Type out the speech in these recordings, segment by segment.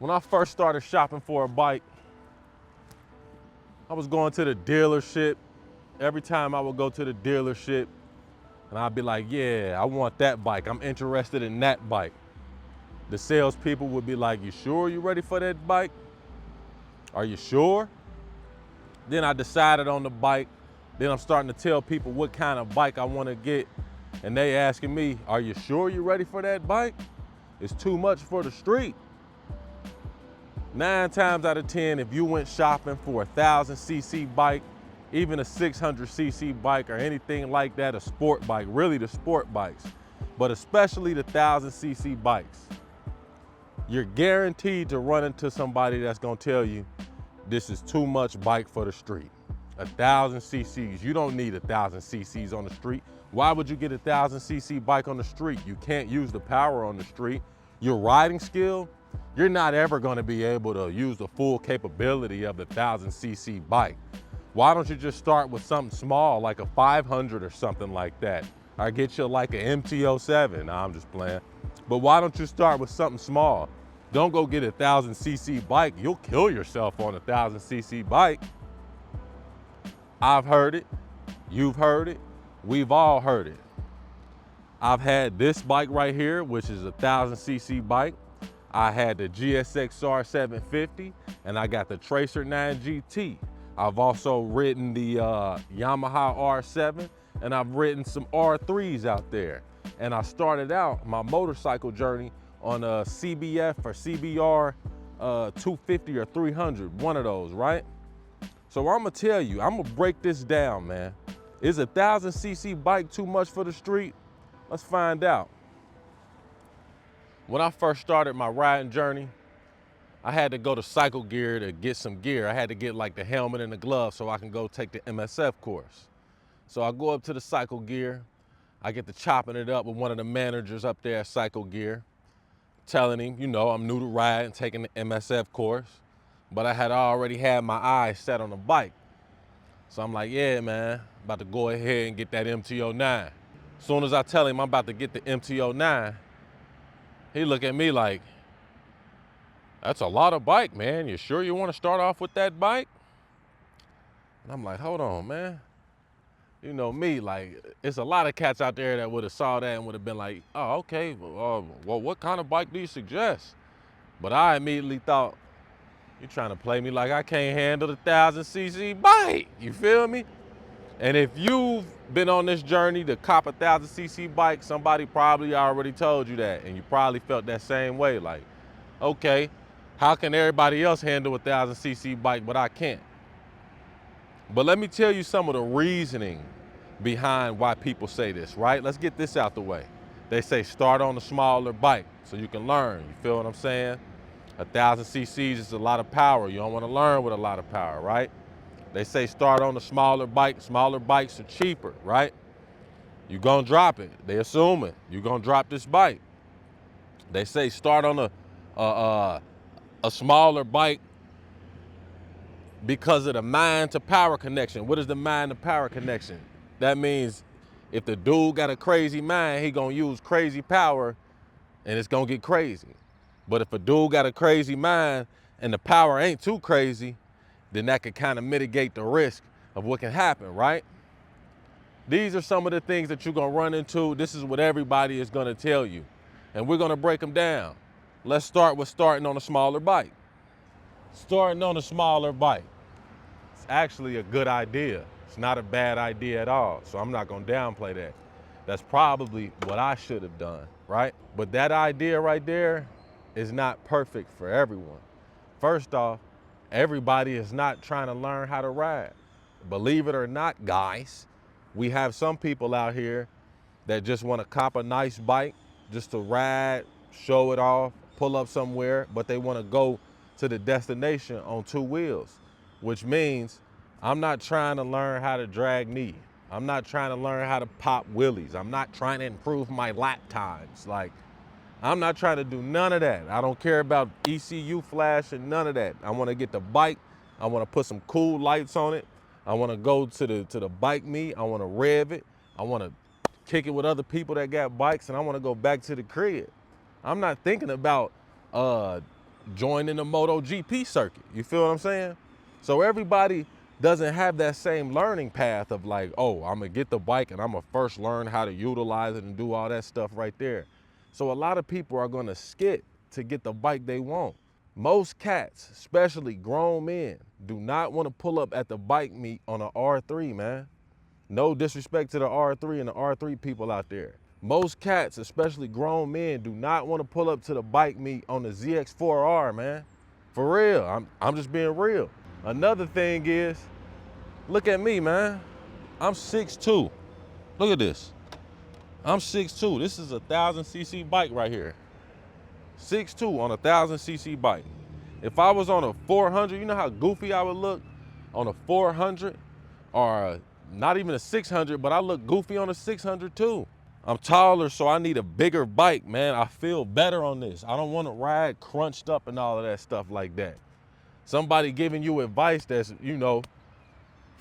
When I first started shopping for a bike, I was going to the dealership. Every time I would go to the dealership and I'd be like, yeah, I want that bike. I'm interested in that bike. The salespeople would be like, you sure you ready for that bike? Are you sure? Then I decided on the bike. Then I'm starting to tell people what kind of bike I want to get. And they asking me, are you sure you're ready for that bike? It's too much for the street. 9 times out of 10, if you went shopping for a 1,000cc bike, even a 600cc bike or anything like that, a sport bike, really the sport bikes, but especially the 1,000cc bikes, you're guaranteed to run into somebody that's gonna tell you, this is too much bike for the street. 1,000cc's, you don't need 1,000cc's on the street. Why would you get a 1,000cc bike on the street? You can't use the power on the street. Your riding skill, you're not ever gonna be able to use the full capability of the 1,000cc bike. Why don't you just start with something small, like a 500 or something like that? Or get you like an MT-07, nah, I'm just playing. But why don't you start with something small? Don't go get a 1,000cc bike. You'll kill yourself on a 1,000cc bike. I've heard it, you've heard it, we've all heard it. I've had this bike right here, which is a 1,000cc bike. I had the GSX-R 750 and I got the Tracer 9 GT. I've also ridden the Yamaha R7 and I've ridden some R3s out there. And I started out my motorcycle journey on a CBF or CBR 250 or 300, one of those, right? So I'm gonna tell you, I'm gonna break this down, man. Is a 1,000cc bike too much for the street? Let's find out. When I first started my riding journey, I had to go to Cycle Gear to get some gear. I had to get like the helmet and the gloves so I can go take the MSF course. So I go up to the Cycle Gear. I get to chopping it up with one of the managers up there at Cycle Gear, telling him, you know, I'm new to riding, taking the MSF course, but I had already had my eyes set on the bike. So I'm like, yeah, man, about to go ahead and get that MT-09. As soon as I tell him I'm about to get the MT-09, he look at me like, that's a lot of bike, man. You sure you want to start off with that bike? And I'm like, hold on, man. You know me, like, it's a lot of cats out there that would have saw that and would have been like, oh, okay, well, what kind of bike do you suggest? But I immediately thought, you're trying to play me like I can't handle the 1,000cc bike, you feel me? And if you've been on this journey to cop a 1,000cc bike, somebody probably already told you that, and you probably felt that same way, like, okay, how can everybody else handle a 1,000cc bike, but I can't? But let me tell you some of the reasoning behind why people say this, right? Let's get this out the way. They say start on a smaller bike so you can learn. You feel what I'm saying? 1,000cc's is a lot of power. You don't want to learn with a lot of power, right? They say start on a smaller bike. Smaller bikes are cheaper, right? You're going to drop it. They assuming you're going to drop this bike. They say start on a smaller bike because of the mind to power connection. What is the mind to power connection? That means if the dude got a crazy mind, he gonna use crazy power and it's gonna get crazy. But if a dude got a crazy mind and the power ain't too crazy, then that could kind of mitigate the risk of what can happen, right? These are some of the things that you're gonna run into. This is what everybody is gonna tell you. And we're gonna break them down. Let's start with starting on a smaller bike. Starting on a smaller bike. It's actually a good idea. It's not a bad idea at all. So I'm not gonna downplay that. That's probably what I should have done, right? But that idea right there is not perfect for everyone. First off, everybody is not trying to learn how to ride. Believe it or not, guys, we have some people out here that just want to cop a nice bike just to ride, show it off, pull up somewhere, but they want to go to the destination on 2 wheels, which means I'm not trying to learn how to drag knee. I'm not trying to learn how to pop wheelies. I'm not trying to improve my lap times. Like, I'm not trying to do none of that. I don't care about ECU flash and none of that. I want to get the bike. I want to put some cool lights on it. I want to go to the bike meet. I want to rev it. I want to kick it with other people that got bikes, and I want to go back to the crib. I'm not thinking about joining the MotoGP circuit. You feel what I'm saying? So everybody doesn't have that same learning path of like, oh, I'm gonna get the bike and I'm gonna first learn how to utilize it and do all that stuff right there. So a lot of people are gonna skip to get the bike they want. Most cats, especially grown men, do not want to pull up at the bike meet on an R3, man. No disrespect to the R3 and the R3 people out there. Most cats, especially grown men, do not want to pull up to the bike meet on the ZX4R, man. For real, I'm just being real. Another thing is, look at me, man. I'm 6'2". Look at this. I'm 6'2". This is a 1,000cc bike right here. 6'2" on a 1,000cc bike. If I was on a 400, you know how goofy I would look on a 400, or not even a 600, but I look goofy on a 600 too. I'm taller, so I need a bigger bike, man. I feel better on this. I don't want to ride crunched up and all of that stuff like that. Somebody giving you advice that's,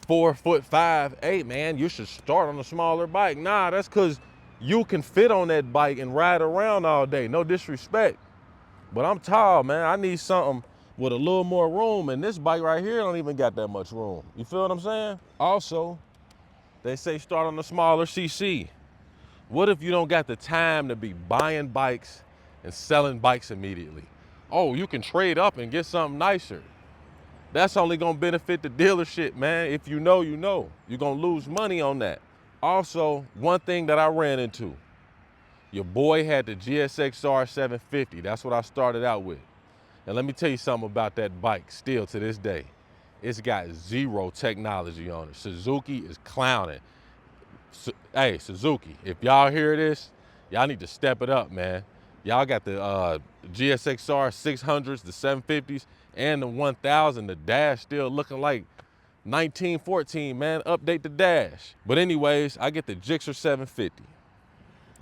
4'5", hey man, you should start on a smaller bike. Nah, that's because you can fit on that bike and ride around all day. No disrespect. But I'm tall, man. I need something with a little more room, and this bike right here don't even got that much room. You feel what I'm saying? Also, they say start on the smaller CC. What if you don't got the time to be buying bikes and selling bikes immediately? Oh, you can trade up and get something nicer. That's only gonna benefit the dealership, man. If you know, you know. You're gonna lose money on that. Also, one thing that I ran into, your boy had the GSXR 750. That's what I started out with. And let me tell you something about that bike still to this day. It's got zero technology on it. Suzuki is clowning. Hey, Suzuki, if y'all hear this, y'all need to step it up, man. Y'all got the GSXR 600s, the 750s, and the 1000. The dash still looking like 1914, man. Update the dash. But anyways, I get the Gixxer 750.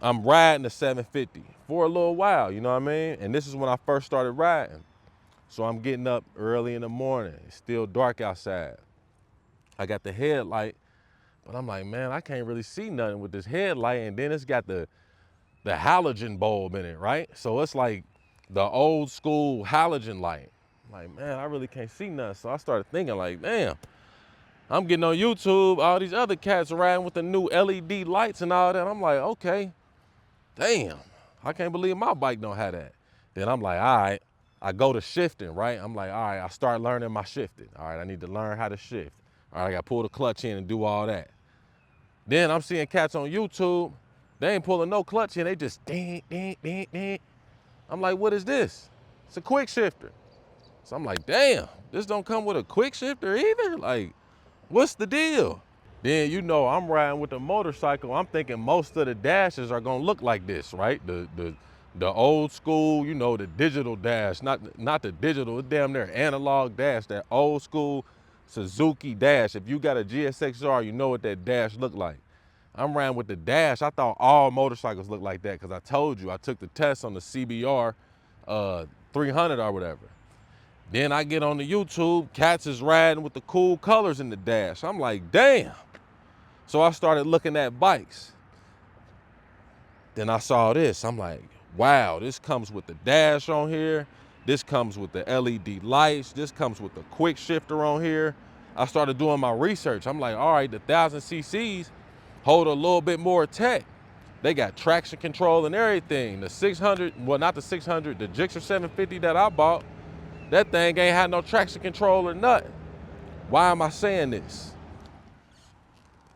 I'm riding the 750 for a little while, you know what I mean? And this is when I first started riding. So I'm getting up early in the morning. It's still dark outside. I got the headlight, but I'm like, man, I can't really see nothing with this headlight. And then it's got the halogen bulb in it, right? So it's like the old school halogen light. I'm like, man, I really can't see nothing. So I started thinking like, damn, I'm getting on YouTube, all these other cats riding with the new LED lights and all that. I'm like, okay, damn, I can't believe my bike don't have that. Then I'm like, all right, I go to shifting, right? I'm like, all right, I start learning my shifting. All right, I need to learn how to shift. All right, I got to pull the clutch in and do all that. Then I'm seeing cats on YouTube, they ain't pulling no clutch in, they just ding, ding, ding, ding. I'm like, what is this? It's a quick shifter. So I'm like, damn, this don't come with a quick shifter either? Like, what's the deal? Then, I'm riding with a motorcycle. I'm thinking most of the dashes are gonna look like this, right? The old school, the digital dash, not the digital, it's damn near analog dash, that old school Suzuki dash. If you got a GSXR, you know what that dash look like. I'm riding with the dash. I thought all motorcycles look like that because I told you I took the test on the CBR 300 or whatever. Then I get on the YouTube, cats is riding with the cool colors in the dash. I'm like, damn. So I started looking at bikes. Then I saw this. I'm like, wow, this comes with the dash on here. This comes with the LED lights. This comes with the quick shifter on here. I started doing my research. I'm like, all right, the 1,000 cc's hold a little bit more tech. They got traction control and everything. The 600, well, not the 600, the Gixxer 750 that I bought, that thing ain't had no traction control or nothing. Why am I saying this?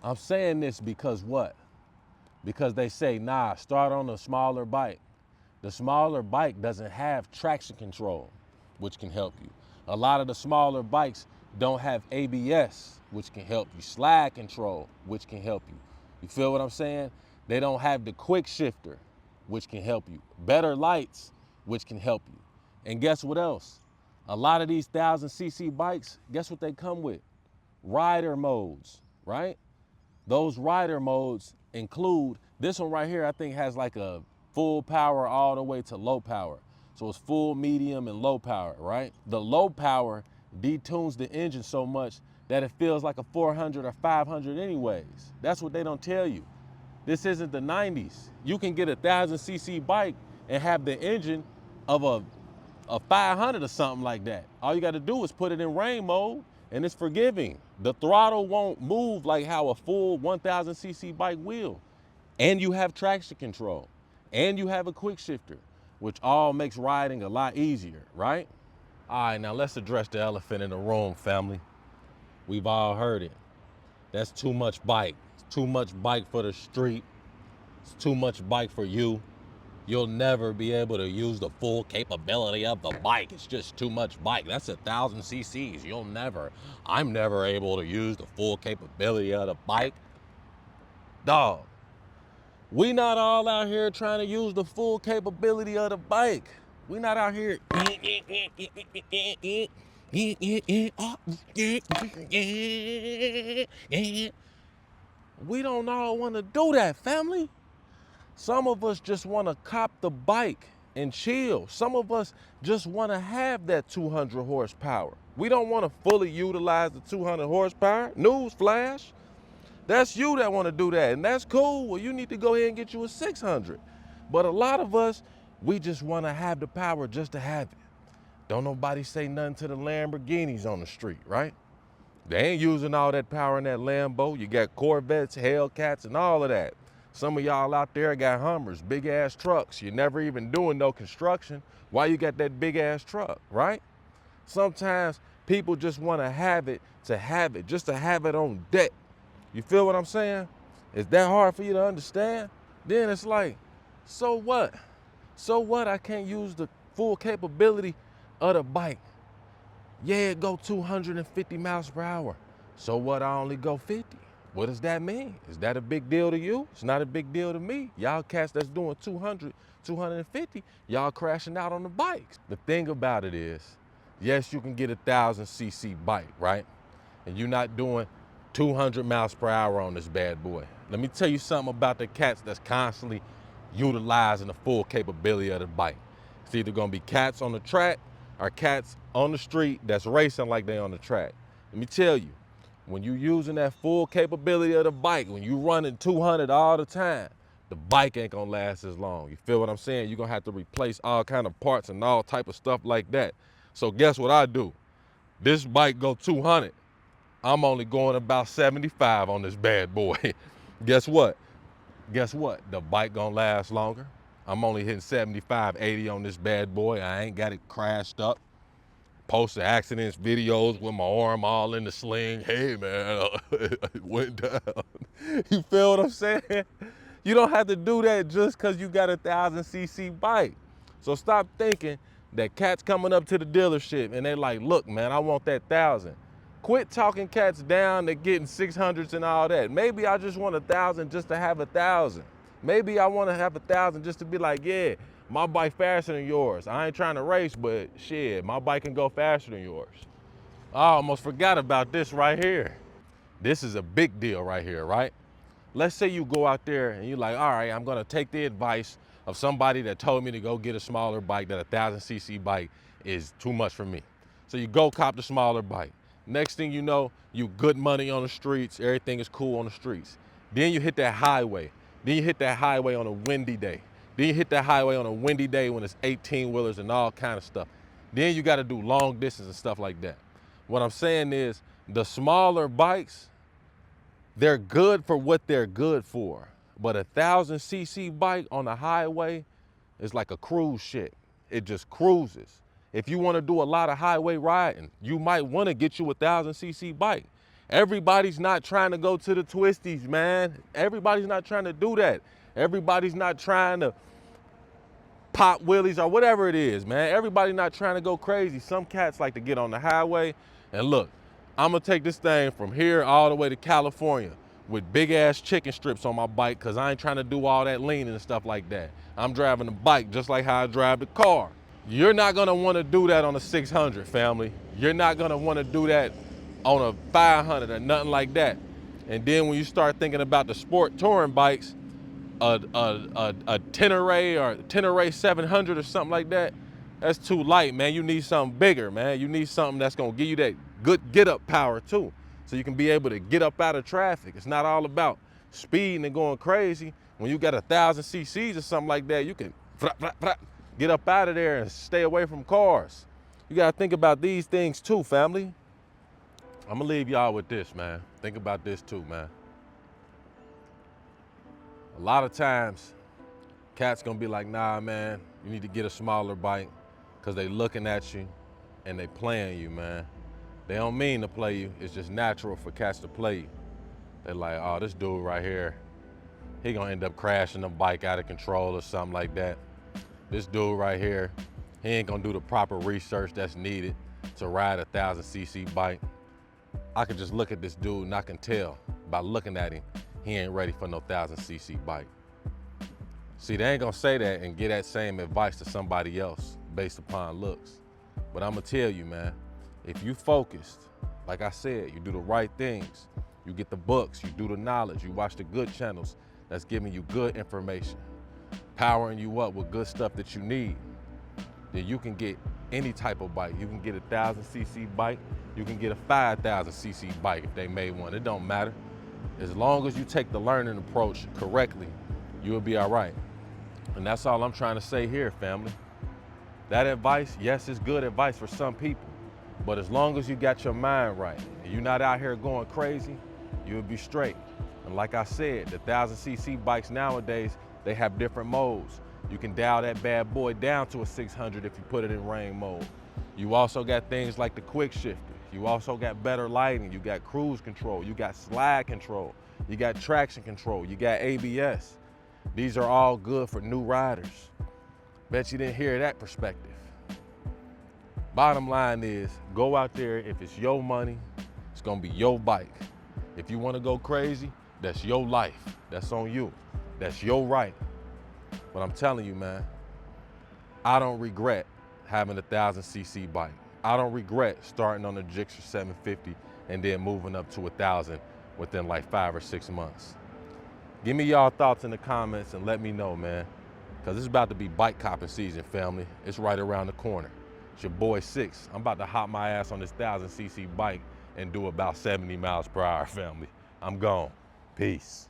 I'm saying this because what? Because they say, nah, start on a smaller bike. The smaller bike doesn't have traction control, which can help you. A lot of the smaller bikes don't have ABS, which can help you. Slide control, which can help you. You feel what I'm saying? They don't have the quick shifter, which can help you. Better lights, which can help you. And guess what else? A lot of these 1,000 cc bikes, guess what they come with? Rider modes, right? Those rider modes include, this one right here, I think has like a full power all the way to low power. So it's full, medium, and low power, right? The low power detunes the engine so much that it feels like a 400 or 500 anyways. That's what they don't tell you. This isn't the 90s. You can get a 1,000 cc bike and have the engine of a a 500 or something like that. All you got to do is put it in rain mode and it's forgiving. The throttle won't move like how a full 1000cc bike will. And you have traction control and you have a quick shifter, which all makes riding a lot easier, right? All right, now let's address the elephant in the room, family. We've all heard it. That's too much bike. It's too much bike for the street. It's too much bike for you. You'll never be able to use the full capability of the bike. It's just too much bike. That's 1000 cc's. I'm never able to use the full capability of the bike. Dog, we not all out here trying to use the full capability of the bike. We not out here. We don't all want to do that, family. Some of us just want to cop the bike and chill. Some of us just want to have that 200 horsepower. We don't want to fully utilize the 200 horsepower. News flash. That's you that want to do that, and that's cool. Well, you need to go ahead and get you a 600. But a lot of us, we just want to have the power just to have it. Don't nobody say nothing to the Lamborghinis on the street, right? They ain't using all that power in that Lambo. You got Corvettes, Hellcats, and all of that. Some of y'all out there got Hummers, big ass trucks. You're never even doing no construction. Why you got that big ass truck, right? Sometimes people just want to have it, just to have it on deck. You feel what I'm saying? Is that hard for you to understand? Then it's like, so what? So what? I can't use the full capability of the bike. Yeah, it go 250 miles per hour. So what? I only go 50. What does that mean? Is that a big deal to you? It's not a big deal to me. Y'all cats that's doing 200, 250, y'all crashing out on the bikes. The thing about it is, yes, you can get 1000cc bike, right? And you're not doing 200 miles per hour on this bad boy. Let me tell you something about the cats that's constantly utilizing the full capability of the bike. It's either gonna be cats on the track or cats on the street that's racing like they on the track. Let me tell you, when you using that full capability of the bike, when you running 200 all the time, the bike ain't gonna last as long. You feel what I'm saying? You're gonna have to replace all kind of parts and all type of stuff like that. So guess what I do? This bike go 200. I'm only going about 75 on this bad boy. Guess what? Guess what? The bike gonna last longer. I'm only hitting 75, 80 on this bad boy. I ain't got it crashed up. Posted accidents, videos with my arm all in the sling. Hey man, it went down. You feel what I'm saying? You don't have to do that just cause you got 1000cc bike. So stop thinking that cats coming up to the dealership and they like, look man, I want that 1000. Quit talking cats down to getting 600s and all that. Maybe I just want 1000 just to have 1000. Maybe I want to have 1000 just to be like, yeah, my bike faster than yours. I ain't trying to race, but shit, my bike can go faster than yours. I almost forgot about this right here. This is a big deal right here, right? Let's say you go out there and you're like, all right, I'm gonna take the advice of somebody that told me to go get a smaller bike, that 1000cc bike is too much for me. So you go cop the smaller bike. Next thing you know, you good money on the streets, everything is cool on the streets. Then you hit that highway. Then you hit that highway on a windy day. Then you hit that highway on a windy day when it's 18-wheelers and all kind of stuff. Then you gotta do long distance and stuff like that. What I'm saying is the smaller bikes, they're good for what they're good for. But 1000cc bike on the highway is like a cruise ship. It just cruises. If you wanna do a lot of highway riding, you might wanna get you a 1000cc bike. Everybody's not trying to go to the twisties, man. Everybody's not trying to do that. Everybody's not trying to pop wheelies or whatever it is, man. Everybody's not trying to go crazy. Some cats like to get on the highway and look, I'm gonna take this thing from here all the way to California with big ass chicken strips on my bike because I ain't trying to do all that leaning and stuff like that. I'm driving the bike just like how I drive the car. You're not gonna wanna do that on a 600, family. You're not gonna wanna do that on a 500 or nothing like that. And then when you start thinking about the sport touring bikes, a Tenere or Tenere 700 or something like that, that's too light, man. You need something bigger, man. You need something that's gonna give you that good get up power too. So you can be able to get up out of traffic. It's not all about speeding and going crazy. When you got 1000 cc's or something like that, you can Get up out of there and stay away from cars. You gotta think about these things too, family. I'm gonna leave y'all with this, man. Think about this too, man. A lot of times, cats gonna be like, nah, man, you need to get a smaller bike because they looking at you and they playing you, man. They don't mean to play you. It's just natural for cats to play you. They're like, oh, this dude right here, he gonna end up crashing the bike out of control or something like that. This dude right here, he ain't gonna do the proper research that's needed to ride a 1,000cc bike. I can just look at this dude and I can tell by looking at him, he ain't ready for no 1,000cc bike. See, they ain't gonna say that and give that same advice to somebody else based upon looks. But I'm gonna tell you, man, if you focused, like I said, you do the right things, you get the books, you do the knowledge, you watch the good channels that's giving you good information, powering you up with good stuff that you need, then you can get any type of bike. You can get a 1,000cc bike, you can get a 5,000cc bike if they made one. It don't matter. As long as you take the learning approach correctly, you'll be all right. And that's all I'm trying to say here, family. That advice, yes, it's good advice for some people, but as long as you got your mind right and you're not out here going crazy, you'll be straight. And like I said, the 1,000cc bikes nowadays, they have different modes. You can dial that bad boy down to a 600 if you put it in rain mode. You also got things like the quick shifter. You also got better lighting. You got cruise control. You got slide control. You got traction control. You got ABS. These are all good for new riders. Bet you didn't hear that perspective. Bottom line is, go out there. If it's your money, it's gonna be your bike. If you wanna go crazy, that's your life. That's on you. That's your right. But I'm telling you, man, I don't regret having a 1,000cc bike. I don't regret starting on the Gixxer 750 and then moving up to 1,000 within like 5 or 6 months. Give me y'all thoughts in the comments and let me know, man, because it's about to be bike copping season, family. It's right around the corner. It's your boy Six. I'm about to hop my ass on this 1,000cc bike and do about 70 miles per hour, family. I'm gone. Peace.